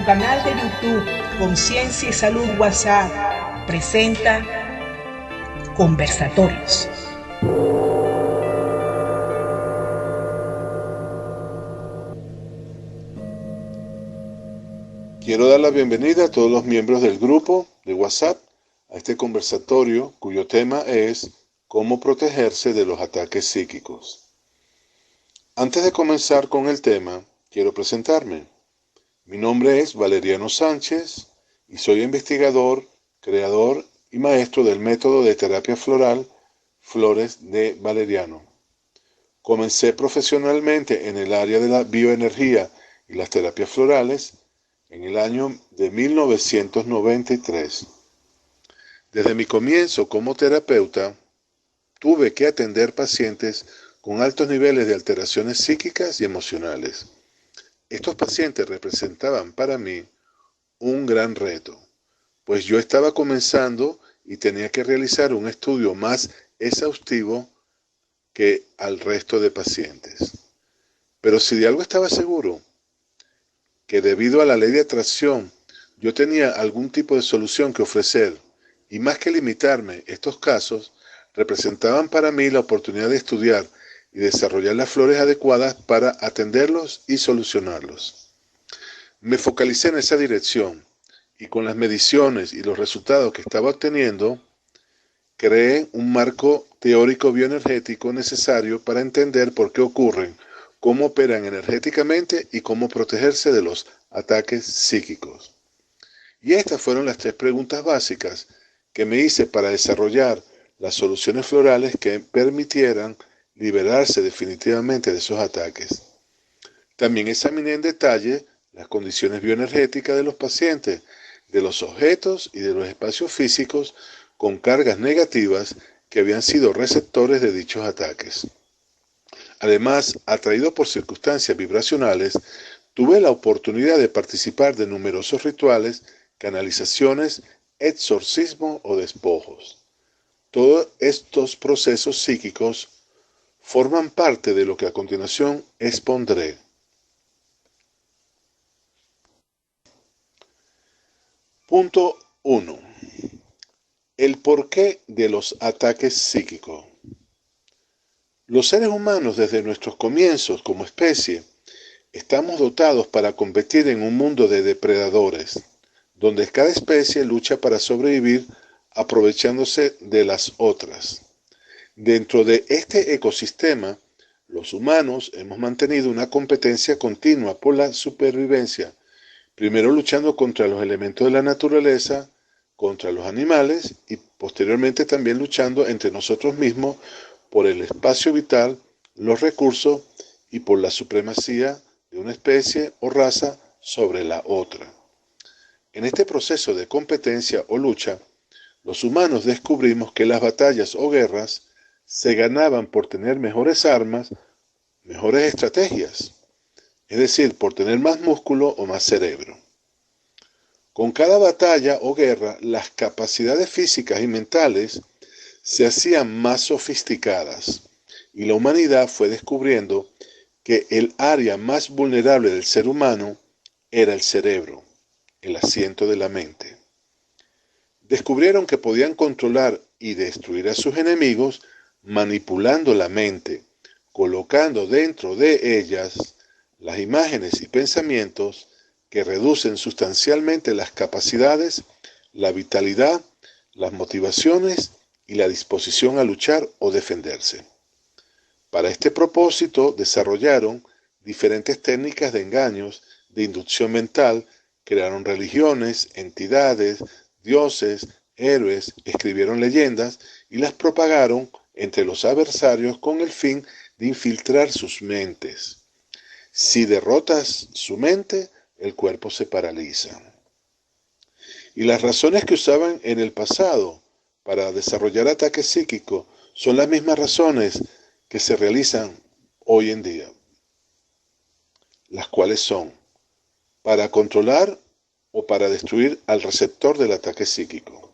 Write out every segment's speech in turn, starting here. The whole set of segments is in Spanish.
tu canal de YouTube Conciencia y Salud WhatsApp presenta Conversatorios. Quiero dar la bienvenida a todos los miembros del grupo de WhatsApp a este conversatorio cuyo tema es cómo protegerse de los ataques psíquicos. Antes de comenzar con el tema, quiero presentarme. Mi nombre es Valeriano Sánchez y soy investigador, creador y maestro del método de terapia floral Flores de Valeriano. Comencé profesionalmente en el área de la bioenergía y las terapias florales en el año de 1993. Desde mi comienzo como terapeuta, tuve que atender pacientes con altos niveles de alteraciones psíquicas y emocionales. Estos pacientes representaban para mí un gran reto, pues yo estaba comenzando y tenía que realizar un estudio más exhaustivo que al resto de pacientes. Pero si de algo estaba seguro, que debido a la ley de atracción yo tenía algún tipo de solución que ofrecer, y más que limitarme, estos casos representaban para mí la oportunidad de estudiar y desarrollar las flores adecuadas para atenderlos y solucionarlos. Me focalicé en esa dirección y con las mediciones y los resultados que estaba obteniendo, creé un marco teórico bioenergético necesario para entender por qué ocurren, cómo operan energéticamente y cómo protegerse de los ataques psíquicos. Y estas fueron las 3 preguntas básicas que me hice para desarrollar las soluciones florales que permitieran liberarse definitivamente de esos ataques. También examiné en detalle las condiciones bioenergéticas de los pacientes, de los objetos y de los espacios físicos con cargas negativas que habían sido receptores de dichos ataques. Además, atraído por circunstancias vibracionales, tuve la oportunidad de participar de numerosos rituales, canalizaciones, exorcismo o despojos. Todos estos procesos psíquicos forman parte de lo que a continuación expondré. Punto 1. El porqué de los ataques psíquicos. Los seres humanos desde nuestros comienzos como especie estamos dotados para competir en un mundo de depredadores, donde cada especie lucha para sobrevivir aprovechándose de las otras. Dentro de este ecosistema, los humanos hemos mantenido una competencia continua por la supervivencia, primero luchando contra los elementos de la naturaleza, contra los animales y posteriormente también luchando entre nosotros mismos por el espacio vital, los recursos y por la supremacía de una especie o raza sobre la otra. En este proceso de competencia o lucha, los humanos descubrimos que las batallas o guerras se ganaban por tener mejores armas, mejores estrategias, es decir, por tener más músculo o más cerebro. Con cada batalla o guerra, las capacidades físicas y mentales se hacían más sofisticadas y la humanidad fue descubriendo que el área más vulnerable del ser humano era el cerebro, el asiento de la mente. Descubrieron que podían controlar y destruir a sus enemigos manipulando la mente, colocando dentro de ellas las imágenes y pensamientos que reducen sustancialmente las capacidades, la vitalidad, las motivaciones y la disposición a luchar o defenderse. Para este propósito desarrollaron diferentes técnicas de engaños, de inducción mental, crearon religiones, entidades, dioses, héroes, escribieron leyendas y las propagaron entre los adversarios con el fin de infiltrar sus mentes. Si derrotas su mente, el cuerpo se paraliza. Y las razones que usaban en el pasado para desarrollar ataques psíquicos son las mismas razones que se realizan hoy en día, las cuales son para controlar o para destruir al receptor del ataque psíquico.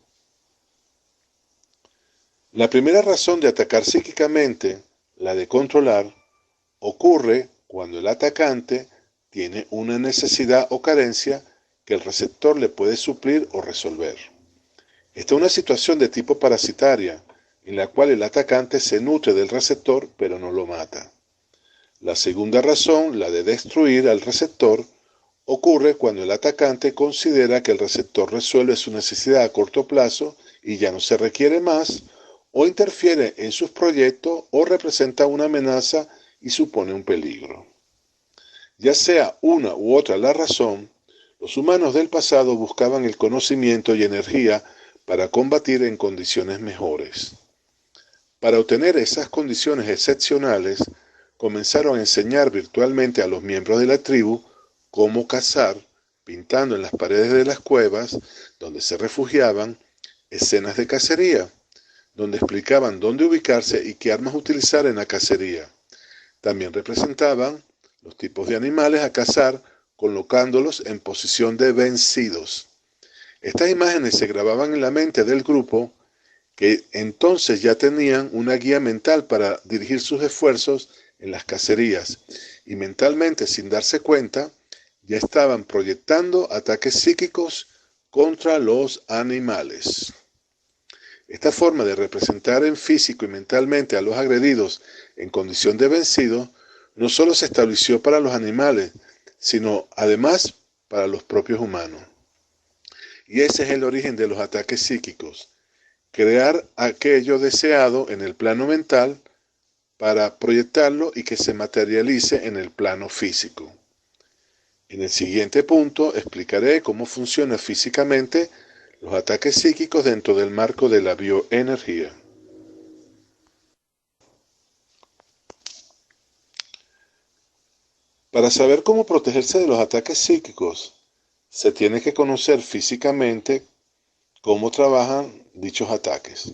La primera razón de atacar psíquicamente, la de controlar, ocurre cuando el atacante tiene una necesidad o carencia que el receptor le puede suplir o resolver. Esta es una situación de tipo parasitaria, en la cual el atacante se nutre del receptor pero no lo mata. La segunda razón, la de destruir al receptor, ocurre cuando el atacante considera que el receptor resuelve su necesidad a corto plazo y ya no se requiere más, o interfiere en sus proyectos o representa una amenaza y supone un peligro. Ya sea una u otra la razón, los humanos del pasado buscaban el conocimiento y energía para combatir en condiciones mejores. Para obtener esas condiciones excepcionales, comenzaron a enseñar virtualmente a los miembros de la tribu cómo cazar, pintando en las paredes de las cuevas donde se refugiaban escenas de cacería, donde explicaban dónde ubicarse y qué armas utilizar en la cacería. También representaban los tipos de animales a cazar, colocándolos en posición de vencidos. Estas imágenes se grababan en la mente del grupo, que entonces ya tenían una guía mental para dirigir sus esfuerzos en las cacerías, y mentalmente, sin darse cuenta, ya estaban proyectando ataques psíquicos contra los animales. Esta forma de representar en físico y mentalmente a los agredidos en condición de vencido no solo se estableció para los animales, sino además para los propios humanos. Y ese es el origen de los ataques psíquicos: crear aquello deseado en el plano mental para proyectarlo y que se materialice en el plano físico. En el siguiente punto explicaré cómo funciona físicamente los ataques psíquicos dentro del marco de la bioenergía. Para saber cómo protegerse de los ataques psíquicos, se tiene que conocer físicamente cómo trabajan dichos ataques.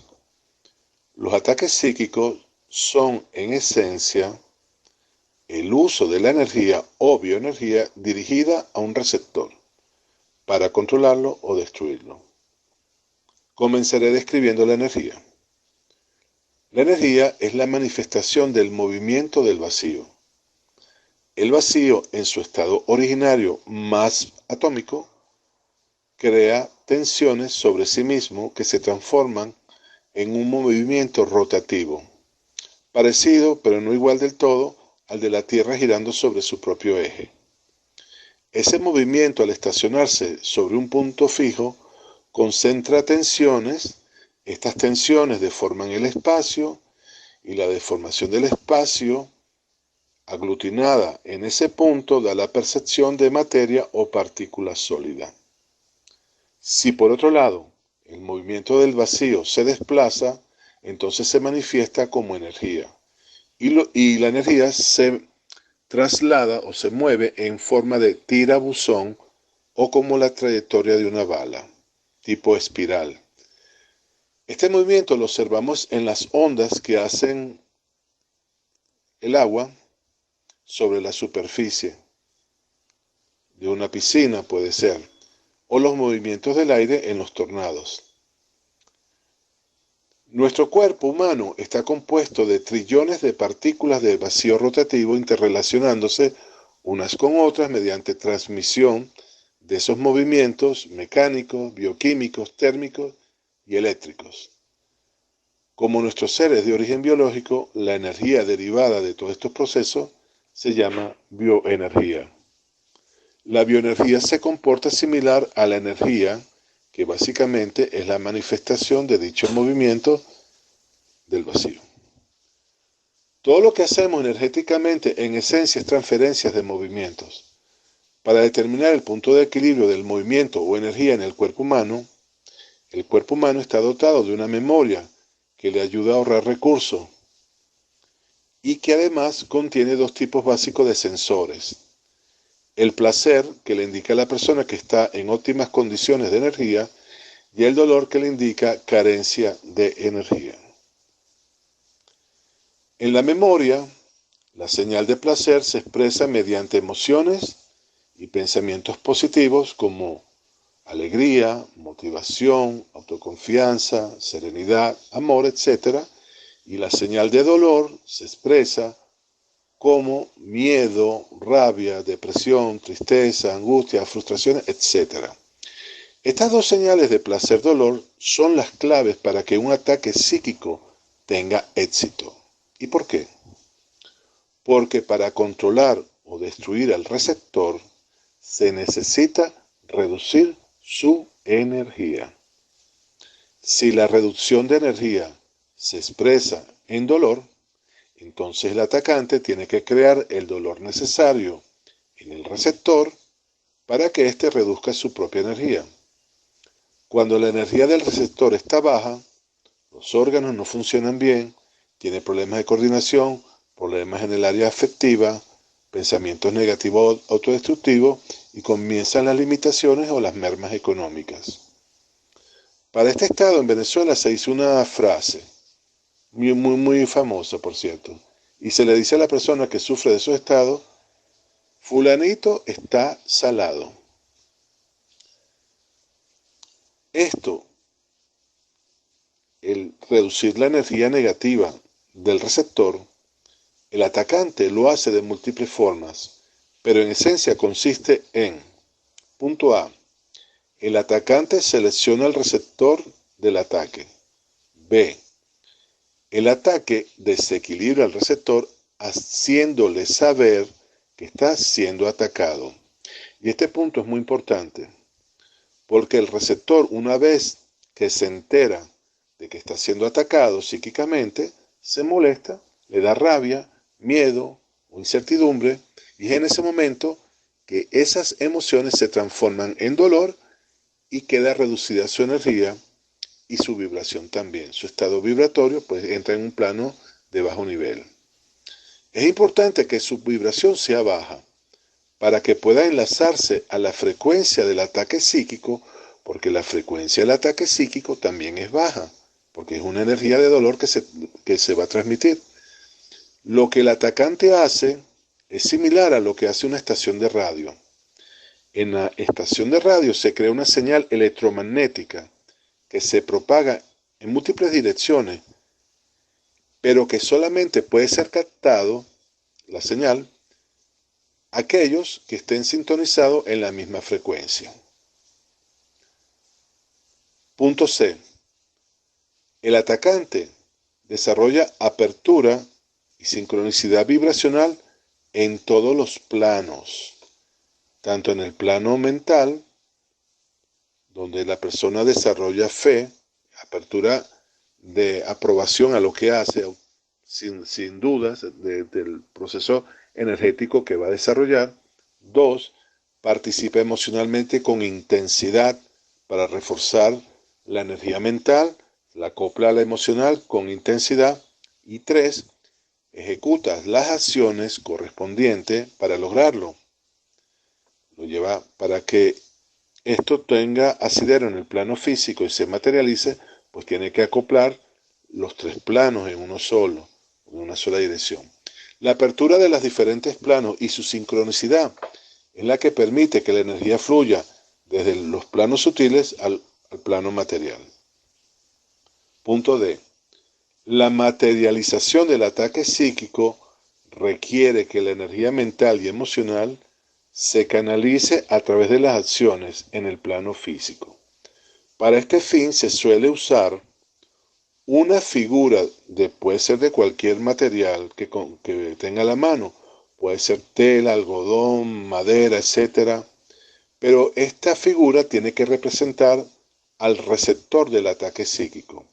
Los ataques psíquicos son, en esencia, el uso de la energía o bioenergía dirigida a un receptor para controlarlo o destruirlo. Comenzaré describiendo la energía. La energía es la manifestación del movimiento del vacío. El vacío, en su estado originario más atómico, crea tensiones sobre sí mismo que se transforman en un movimiento rotativo, parecido pero no igual del todo al de la Tierra girando sobre su propio eje. Ese movimiento, al estacionarse sobre un punto fijo, concentra tensiones. Estas tensiones deforman el espacio, y la deformación del espacio aglutinada en ese punto da la percepción de materia o partícula sólida. Si por otro lado el movimiento del vacío se desplaza, entonces se manifiesta como energía, y la energía se traslada o se mueve en forma de tirabuzón o como la trayectoria de una bala, tipo espiral. Este movimiento lo observamos en las ondas que hacen el agua sobre la superficie de una piscina, puede ser, o los movimientos del aire en los tornados. Nuestro cuerpo humano está compuesto de trillones de partículas de vacío rotativo interrelacionándose unas con otras mediante transmisión de esos movimientos mecánicos, bioquímicos, térmicos y eléctricos. Como nuestros seres de origen biológico, la energía derivada de todos estos procesos se llama bioenergía. La bioenergía se comporta similar a la energía, que básicamente es la manifestación de dicho movimiento del vacío. Todo lo que hacemos energéticamente en esencia es transferencias de movimientos. Para determinar el punto de equilibrio del movimiento o energía en el cuerpo humano está dotado de una memoria que le ayuda a ahorrar recursos y que además contiene dos tipos básicos de sensores: el placer, que le indica a la persona que está en óptimas condiciones de energía, y el dolor, que le indica carencia de energía. En la memoria, la señal de placer se expresa mediante emociones y pensamientos positivos como alegría, motivación, autoconfianza, serenidad, amor, etc. Y la señal de dolor se expresa como miedo, rabia, depresión, tristeza, angustia, frustraciones, etc. Estas dos señales de placer-dolor son las claves para que un ataque psíquico tenga éxito. ¿Y por qué? Porque para controlar o destruir al receptor se necesita reducir su energía. Si la reducción de energía se expresa en dolor, entonces el atacante tiene que crear el dolor necesario en el receptor para que éste reduzca su propia energía. Cuando la energía del receptor está baja, los órganos no funcionan bien, tiene problemas de coordinación, problemas en el área afectiva, pensamientos negativos autodestructivos y comienzan las limitaciones o las mermas económicas. Para este estado en Venezuela se hizo una frase, muy famosa por cierto, y se le dice a la persona que sufre de esos estados, fulanito está salado. Esto, el reducir la energía negativa del receptor, el atacante lo hace de múltiples formas, pero en esencia consiste en, punto A, el atacante selecciona el receptor del ataque. B, el ataque desequilibra al receptor haciéndole saber que está siendo atacado. Y este punto es muy importante, porque el receptor, una vez que se entera de que está siendo atacado psíquicamente, se molesta, le da rabia, miedo o incertidumbre, y es en ese momento que esas emociones se transforman en dolor y queda reducida su energía y su vibración también. Su estado vibratorio pues entra en un plano de bajo nivel. Es importante que su vibración sea baja para que pueda enlazarse a la frecuencia del ataque psíquico, porque la frecuencia del ataque psíquico también es baja, porque es una energía de dolor que se va a transmitir. Lo que el atacante hace es similar a lo que hace una estación de radio. En la estación de radio se crea una señal electromagnética que se propaga en múltiples direcciones, pero que solamente puede ser captado, la señal, aquellos que estén sintonizados en la misma frecuencia. Punto C. El atacante desarrolla apertura y sincronicidad vibracional en todos los planos, tanto en el plano mental, donde la persona desarrolla fe, apertura de aprobación a lo que hace, sin dudas, del proceso energético que va a desarrollar. 2. Participa emocionalmente con intensidad para reforzar la energía mental, la acopla a la emocional con intensidad. Y 3. Ejecuta las acciones correspondientes para lograrlo. Lo lleva para que esto tenga asidero en el plano físico y se materialice, pues tiene que acoplar los tres planos en uno solo, en una sola dirección. La apertura de los diferentes planos y su sincronicidad es la que permite que la energía fluya desde los planos sutiles al plano material. Punto D. La materialización del ataque psíquico requiere que la energía mental y emocional se canalice a través de las acciones en el plano físico. Para este fin se suele usar una figura, puede ser de cualquier material que tenga a la mano, puede ser tela, algodón, madera, etc. Pero esta figura tiene que representar al receptor del ataque psíquico.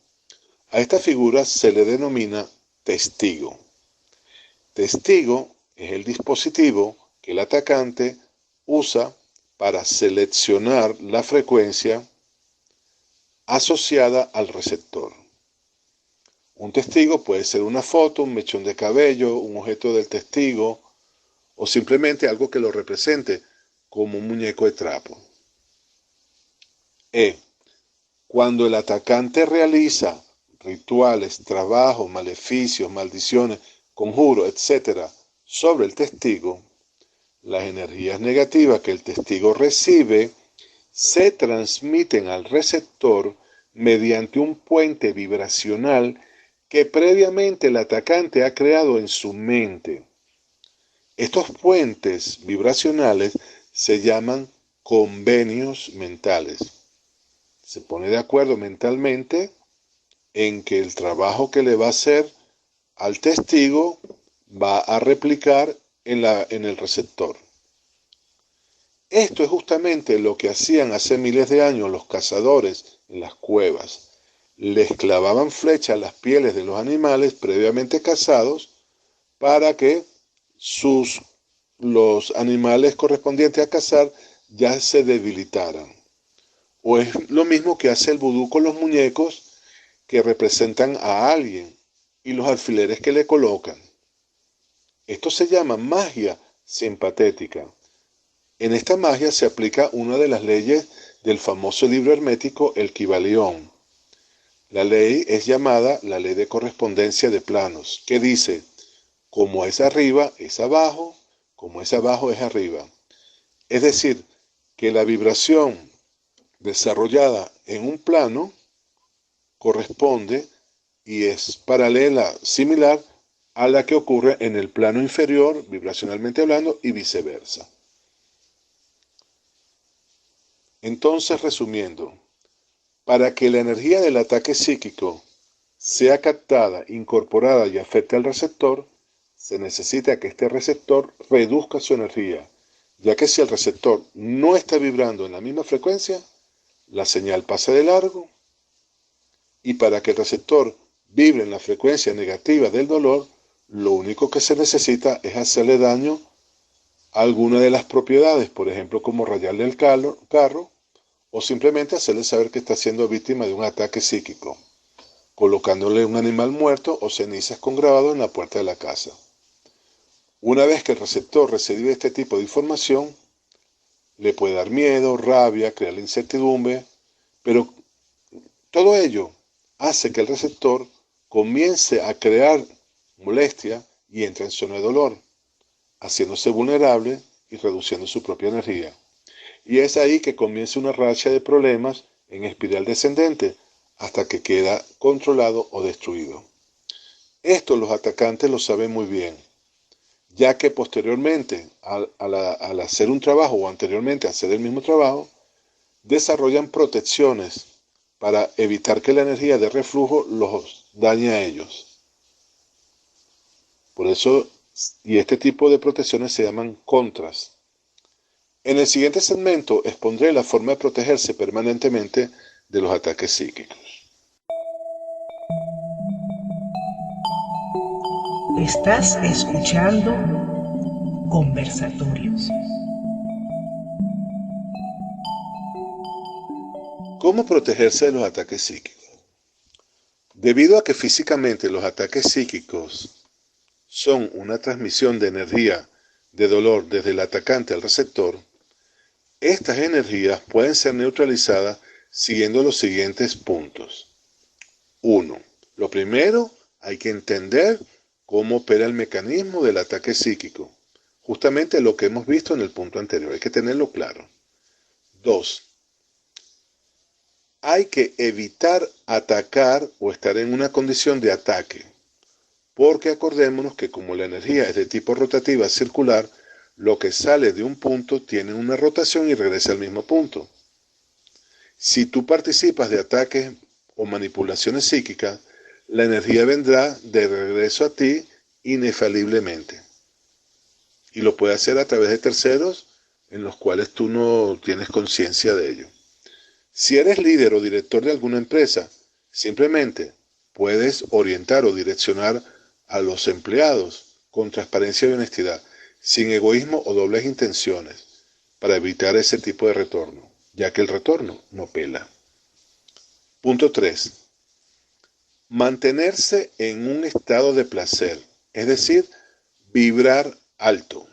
A esta figura se le denomina testigo. Testigo es el dispositivo que el atacante usa para seleccionar la frecuencia asociada al receptor. Un testigo puede ser una foto, un mechón de cabello, un objeto del testigo o simplemente algo que lo represente como un muñeco de trapo. Cuando el atacante realiza rituales, trabajos, maleficios, maldiciones, conjuros, etc. sobre el testigo, las energías negativas que el testigo recibe se transmiten al receptor mediante un puente vibracional que previamente el atacante ha creado en su mente. Estos puentes vibracionales se llaman convenios mentales. Se pone de acuerdo mentalmente en que el trabajo que le va a hacer al testigo va a replicar en el receptor. Esto es justamente lo que hacían hace miles de años los cazadores en las cuevas. Les clavaban flechas a las pieles de los animales previamente cazados para que los animales correspondientes a cazar ya se debilitaran. O es lo mismo que hace el vudú con los muñecos que representan a alguien y los alfileres que le colocan. Esto se llama magia simpatética. En esta magia se aplica una de las leyes del famoso libro hermético, el Kybalión. La ley es llamada la ley de correspondencia de planos, que dice, como es arriba, es abajo, como es abajo, es arriba. Es decir, que la vibración desarrollada en un plano corresponde y es paralela, similar a la que ocurre en el plano inferior, vibracionalmente hablando, y viceversa. Entonces, resumiendo, para que la energía del ataque psíquico sea captada, incorporada y afecte al receptor, se necesita que este receptor reduzca su energía, ya que si el receptor no está vibrando en la misma frecuencia, la señal pasa de largo, y para que el receptor vibre en la frecuencia negativa del dolor, lo único que se necesita es hacerle daño a alguna de las propiedades, por ejemplo, como rayarle el carro, o simplemente hacerle saber que está siendo víctima de un ataque psíquico, colocándole un animal muerto o cenizas con grabado en la puerta de la casa. Una vez que el receptor recibe este tipo de información, le puede dar miedo, rabia, crear incertidumbre, pero todo ello hace que el receptor comience a crear molestia y entre en zona de dolor, haciéndose vulnerable y reduciendo su propia energía. Y es ahí que comienza una racha de problemas en espiral descendente hasta que queda controlado o destruido. Esto los atacantes lo saben muy bien, ya que posteriormente al hacer un trabajo o anteriormente a hacer el mismo trabajo, desarrollan protecciones para evitar que la energía de reflujo los dañe a ellos. Por eso, y este tipo de protecciones se llaman contras. En el siguiente segmento expondré la forma de protegerse permanentemente de los ataques psíquicos. Estás escuchando Conversatorios. ¿Cómo protegerse de los ataques psíquicos? Debido a que físicamente los ataques psíquicos son una transmisión de energía de dolor desde el atacante al receptor, estas energías pueden ser neutralizadas siguiendo los siguientes puntos. 1. Lo primero, hay que entender cómo opera el mecanismo del ataque psíquico. Justamente lo que hemos visto en el punto anterior, hay que tenerlo claro. 2. Hay que evitar atacar o estar en una condición de ataque, porque acordémonos que como la energía es de tipo rotativa circular, lo que sale de un punto tiene una rotación y regresa al mismo punto. Si tú participas de ataques o manipulaciones psíquicas, la energía vendrá de regreso a ti inefaliblemente. Y lo puede hacer a través de terceros en los cuales tú no tienes conciencia de ello. Si eres líder o director de alguna empresa, simplemente puedes orientar o direccionar a los empleados con transparencia y honestidad, sin egoísmo o dobles intenciones, para evitar ese tipo de retorno, ya que el retorno no pela. Punto 3. Mantenerse en un estado de placer, es decir, vibrar alto.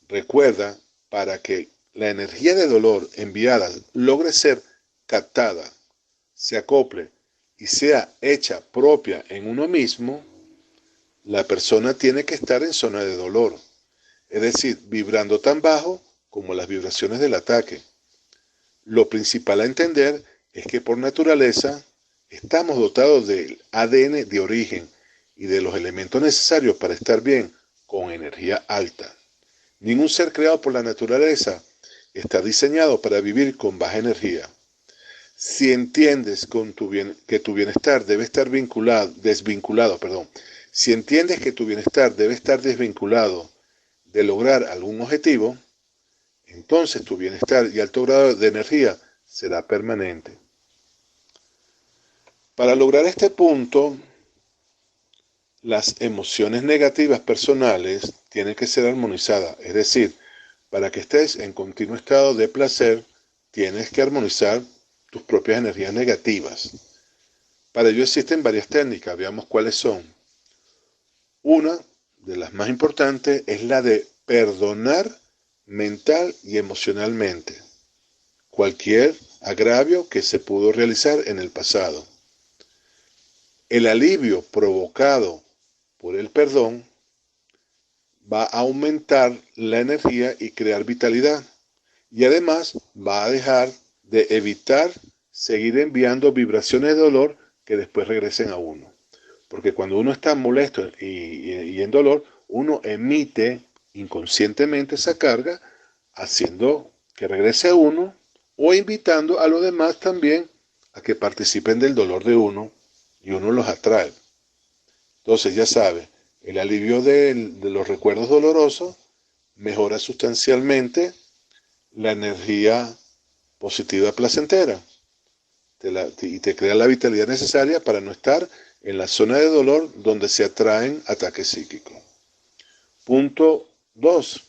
Recuerda, para que la energía de dolor enviada logre ser captada, se acople y sea hecha propia en uno mismo, la persona tiene que estar en zona de dolor, es decir, vibrando tan bajo como las vibraciones del ataque. Lo principal a entender es que por naturaleza estamos dotados del ADN de origen y de los elementos necesarios para estar bien con energía alta. Ningún ser creado por la naturaleza está diseñado para vivir con baja energía. Si entiendes que tu bienestar debe estar si entiendes que tu bienestar debe estar desvinculado de lograr algún objetivo, entonces tu bienestar y alto grado de energía será permanente. Para lograr este punto, las emociones negativas personales tienen que ser armonizadas, es decir, para que estés en continuo estado de placer, tienes que armonizar tus propias energías negativas. Para ello existen varias técnicas, veamos cuáles son. Una de las más importantes es la de perdonar mental y emocionalmente cualquier agravio que se pudo realizar en el pasado. El alivio provocado por el perdón va a aumentar la energía y crear vitalidad. Y además va a dejar de evitar seguir enviando vibraciones de dolor que después regresen a uno. Porque cuando uno está molesto y en dolor, uno emite inconscientemente esa carga, haciendo que regrese a uno o invitando a los demás también a que participen del dolor de uno y uno los atrae. Entonces ya sabe, el alivio de los recuerdos dolorosos mejora sustancialmente la energía positiva placentera y te crea la vitalidad necesaria para no estar en la zona de dolor donde se atraen ataques psíquicos. Punto 2.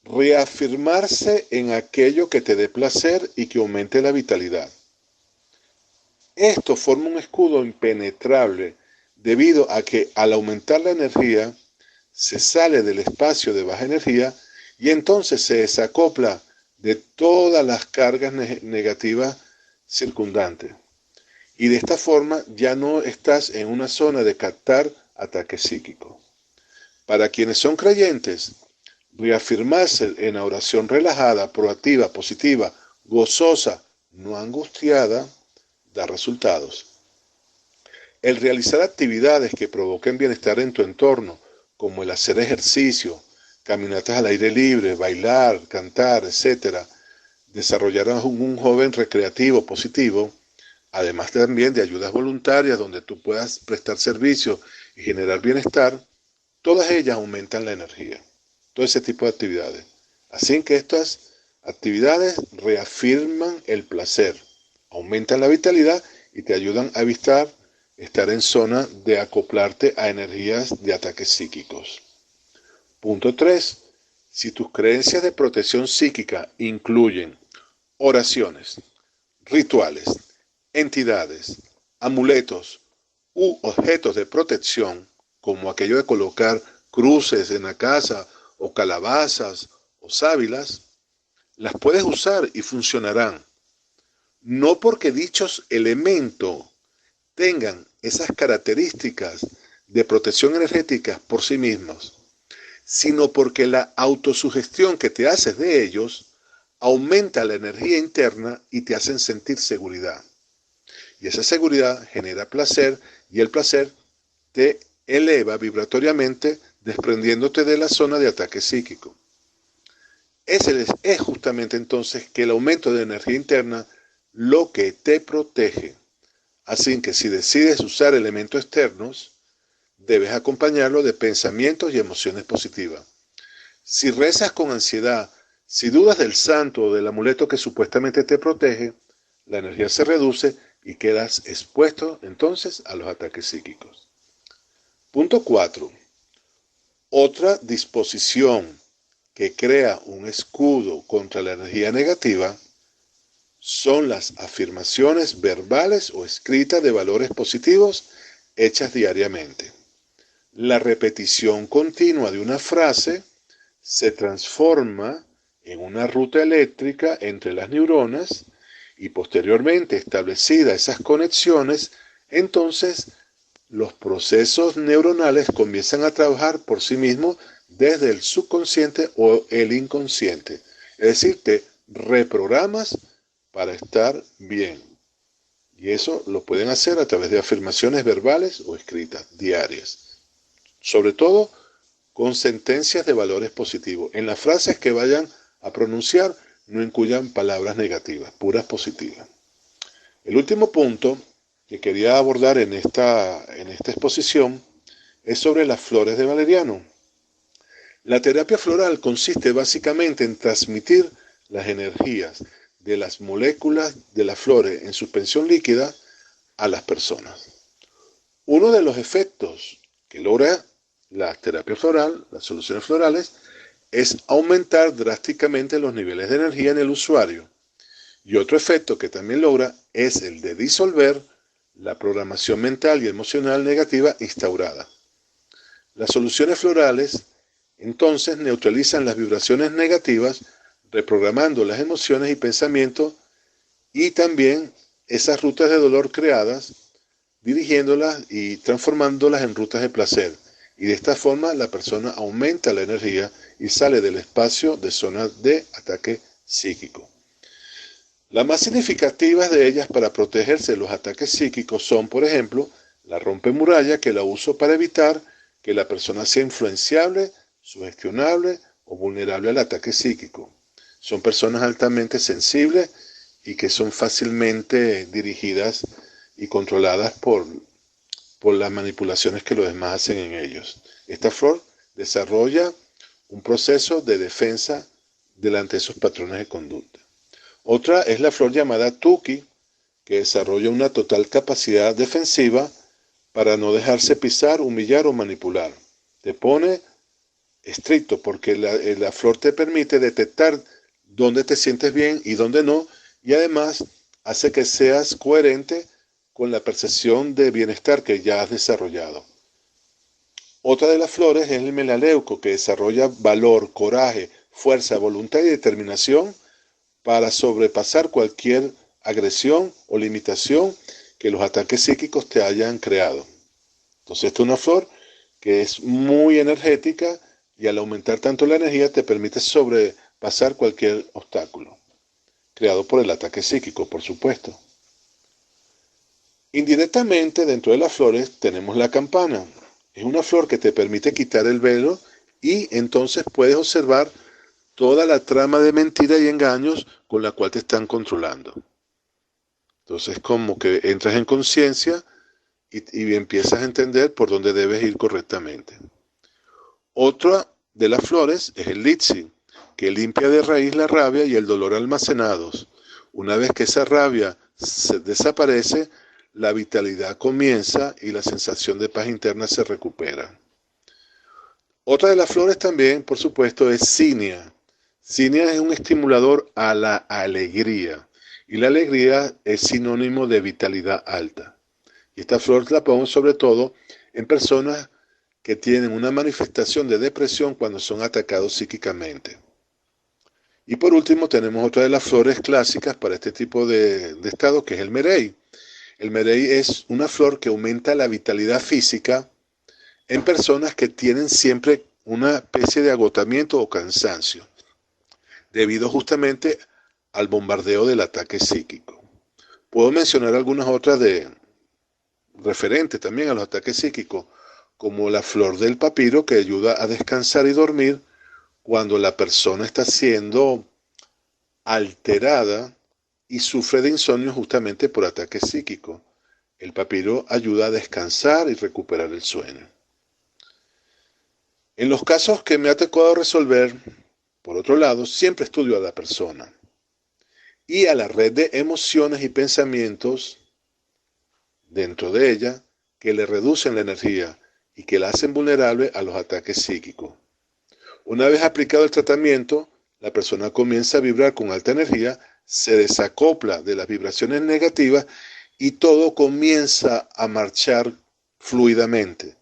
Reafirmarse en aquello que te dé placer y que aumente la vitalidad. Esto forma un escudo impenetrable debido a que al aumentar la energía se sale del espacio de baja energía y entonces se desacopla de todas las cargas negativas circundantes. Y de esta forma ya no estás en una zona de captar ataques psíquicos. Para quienes son creyentes, reafirmarse en la oración relajada, proactiva, positiva, gozosa, no angustiada, da resultados. El realizar actividades que provoquen bienestar en tu entorno, como el hacer ejercicio, caminatas al aire libre, bailar, cantar, etc., desarrollar un joven recreativo, positivo, además también de ayudas voluntarias donde tú puedas prestar servicio y generar bienestar, todas ellas aumentan la energía. Todo ese tipo de actividades. Así que estas actividades reafirman el placer, aumentan la vitalidad y te ayudan a evitar estar en zona de acoplarte a energías de ataques psíquicos. Punto 3. Si tus creencias de protección psíquica incluyen oraciones, rituales, entidades, amuletos u objetos de protección, como aquello de colocar cruces en la casa o calabazas o sábilas, las puedes usar y funcionarán. No porque dichos elementos tengan esas características de protección energética por sí mismos, sino porque la autosugestión que te haces de ellos aumenta la energía interna y te hacen sentir seguridad. Y esa seguridad genera placer y el placer te eleva vibratoriamente desprendiéndote de la zona de ataque psíquico. Es justamente entonces que el aumento de energía interna lo que te protege. Así que si decides usar elementos externos, debes acompañarlo de pensamientos y emociones positivas. Si rezas con ansiedad, si dudas del santo o del amuleto que supuestamente te protege, la energía se reduce y quedas expuesto entonces a los ataques psíquicos. Punto 4. Otra disposición que crea un escudo contra la energía negativa son las afirmaciones verbales o escritas de valores positivos hechas diariamente. La repetición continua de una frase se transforma en una ruta eléctrica entre las neuronas y posteriormente establecidas esas conexiones, entonces los procesos neuronales comienzan a trabajar por sí mismos desde el subconsciente o el inconsciente. Es decir, te reprogramas para estar bien. Y eso lo pueden hacer a través de afirmaciones verbales o escritas diarias. Sobre todo con sentencias de valores positivos. En las frases que vayan a pronunciar no incluyan palabras negativas, puras positivas. El último punto que quería abordar en esta exposición es sobre las flores de valeriano. La terapia floral consiste básicamente en transmitir las energías de las moléculas de las flores en suspensión líquida a las personas. Uno de los efectos que logra la terapia floral, las soluciones florales, es aumentar drásticamente los niveles de energía en el usuario. Y otro efecto que también logra es el de disolver la programación mental y emocional negativa instaurada. Las soluciones florales entonces neutralizan las vibraciones negativas, reprogramando las emociones y pensamientos y también esas rutas de dolor creadas, dirigiéndolas y transformándolas en rutas de placer. Y de esta forma la persona aumenta la energía y sale del espacio de zonas de ataque psíquico. Las más significativas de ellas para protegerse de los ataques psíquicos son, por ejemplo, la rompemuralla, que la uso para evitar que la persona sea influenciable, sugestionable o vulnerable al ataque psíquico. Son personas altamente sensibles y que son fácilmente dirigidas y controladas por las manipulaciones que los demás hacen en ellos. Esta flor desarrolla un proceso de defensa delante de esos patrones de conducta. Otra es la flor llamada Tuki, que desarrolla una total capacidad defensiva para no dejarse pisar, humillar o manipular. Te pone estricto porque la flor te permite detectar dónde te sientes bien y dónde no, y además hace que seas coherente con la percepción de bienestar que ya has desarrollado. Otra de las flores es el melaleuco, que desarrolla valor, coraje, fuerza, voluntad y determinación para sobrepasar cualquier agresión o limitación que los ataques psíquicos te hayan creado. Entonces esta es una flor que es muy energética y al aumentar tanto la energía te permite sobrepasar cualquier obstáculo creado por el ataque psíquico, por supuesto. Indirectamente, dentro de las flores tenemos la campana. Es una flor que te permite quitar el velo y entonces puedes observar toda la trama de mentiras y engaños con la cual te están controlando. Entonces como que entras en conciencia y empiezas a entender por dónde debes ir correctamente. Otra de las flores es el litsi, que limpia de raíz la rabia y el dolor almacenados. Una vez que esa rabia desaparece, la vitalidad comienza y la sensación de paz interna se recupera. Otra de las flores también, por supuesto, es cinia. Cinia es un estimulador a la alegría y la alegría es sinónimo de vitalidad alta. Y esta flor la pongo sobre todo en personas que tienen una manifestación de depresión cuando son atacados psíquicamente. Y por último tenemos otra de las flores clásicas para este tipo de estado, que es el merey. El merey es una flor que aumenta la vitalidad física en personas que tienen siempre una especie de agotamiento o cansancio, debido justamente al bombardeo del ataque psíquico. Puedo mencionar algunas otras referentes también a los ataques psíquicos, como la flor del papiro, que ayuda a descansar y dormir cuando la persona está siendo alterada y sufre de insomnio justamente por ataques psíquicos. El papiro ayuda a descansar y recuperar el sueño. En los casos que me ha tocado resolver, por otro lado, siempre estudio a la persona y a la red de emociones y pensamientos dentro de ella que le reducen la energía y que la hacen vulnerable a los ataques psíquicos. Una vez aplicado el tratamiento, la persona comienza a vibrar con alta energía, se desacopla de las vibraciones negativas y todo comienza a marchar fluidamente.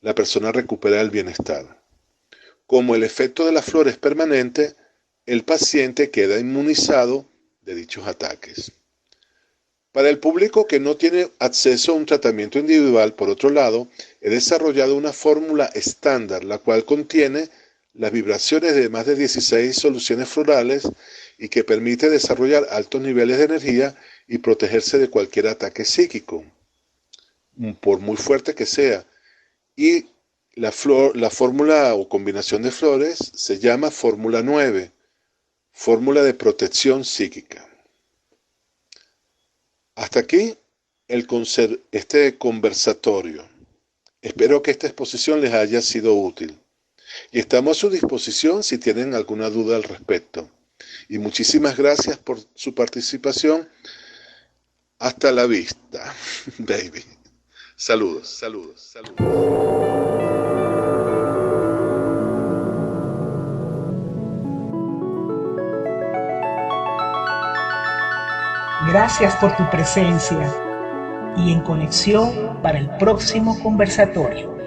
La persona recupera el bienestar. Como el efecto de la flor es permanente, el paciente queda inmunizado de dichos ataques. Para el público que no tiene acceso a un tratamiento individual, por otro lado, he desarrollado una fórmula estándar, la cual contiene las vibraciones de más de 16 soluciones florales y que permite desarrollar altos niveles de energía y protegerse de cualquier ataque psíquico, por muy fuerte que sea. Y La fórmula o combinación de flores se llama fórmula 9, fórmula de protección psíquica. Hasta aquí este conversatorio. Espero que esta exposición les haya sido útil y estamos a su disposición si tienen alguna duda al respecto. Y muchísimas gracias por su participación. Hasta la vista, baby. Saludos, saludos, saludos. Gracias por tu presencia y en conexión para el próximo conversatorio.